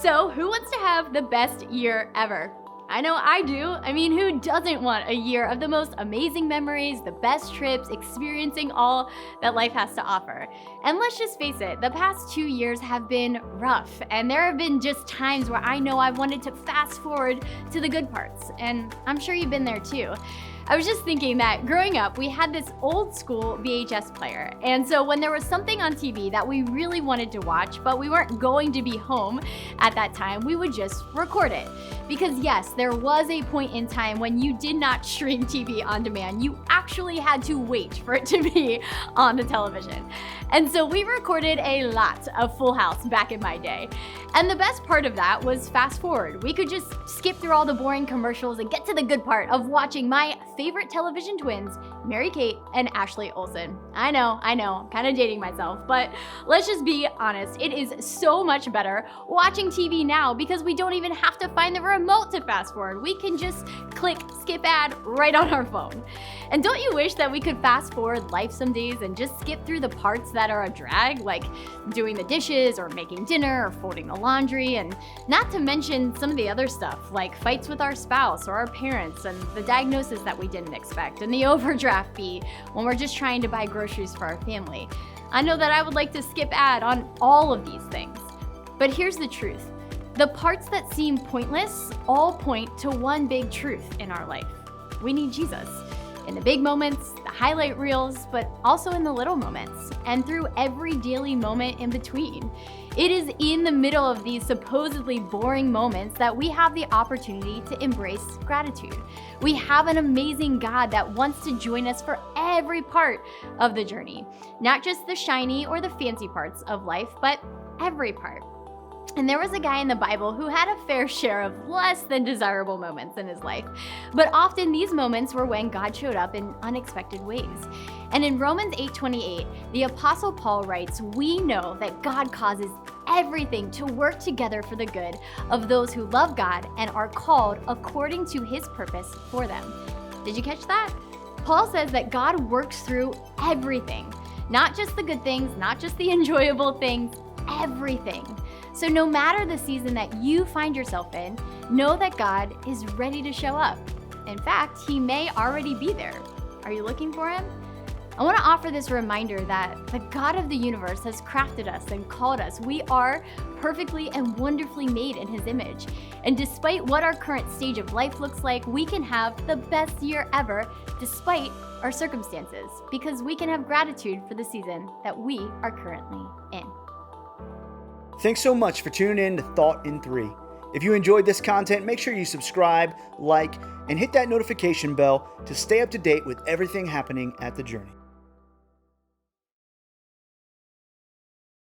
So, who wants to have the best year ever? I know I do. I mean, who doesn't want a year of the most amazing memories, the best trips, experiencing all that life has to offer? And let's just face it, the past 2 years have been rough, and there have been just times where I know I've wanted to fast forward to the good parts, and I'm sure you've been there too. I was just thinking that growing up, we had this old school VHS player. And so when there was something on TV that we really wanted to watch, but we weren't going to be home at that time, we would just record it. Because yes, there was a point in time when you did not stream TV on demand. You actually had to wait for it to be on the television. And so we recorded a lot of Full House back in my day. And the best part of that was fast forward. We could just skip through all the boring commercials and get to the good part of watching my favorite television twins, Mary-Kate and Ashley Olsen. I know, I'm kind of dating myself, but let's just be honest. It is so much better watching TV now because we don't even have to find the remote to fast forward. We can just click skip ad right on our phone. And don't you wish that we could fast forward life some days and just skip through the parts that are a drag, like doing the dishes or making dinner or folding the laundry, and not to mention some of the other stuff like fights with our spouse or our parents and the diagnosis that we didn't expect and the overdraft fee when we're just trying to buy groceries for our family. I know that I would like to skip ad on all of these things. But here's the truth. The parts that seem pointless all point to one big truth in our life. We need Jesus. In the big moments, the highlight reels, but also in the little moments, and through every daily moment in between. It is in the middle of these supposedly boring moments that we have the opportunity to embrace gratitude. We have an amazing God that wants to join us for every part of the journey, not just the shiny or the fancy parts of life, but every part. And there was a guy in the Bible who had a fair share of less than desirable moments in his life. But often these moments were when God showed up in unexpected ways. And in Romans 8:28, the Apostle Paul writes, "We know that God causes everything to work together for the good of those who love God and are called according to his purpose for them." Did you catch that? Paul says that God works through everything, not just the good things, not just the enjoyable things, everything. So no matter the season that you find yourself in, know that God is ready to show up. In fact, he may already be there. Are you looking for him? I want to offer this reminder that the God of the universe has crafted us and called us. We are perfectly and wonderfully made in his image. And despite what our current stage of life looks like, we can have the best year ever despite our circumstances, because we can have gratitude for the season that we are currently in. Thanks so much for tuning in to Thought in 3. If you enjoyed this content, make sure you subscribe, like, and hit that notification bell to stay up to date with everything happening at the Journey.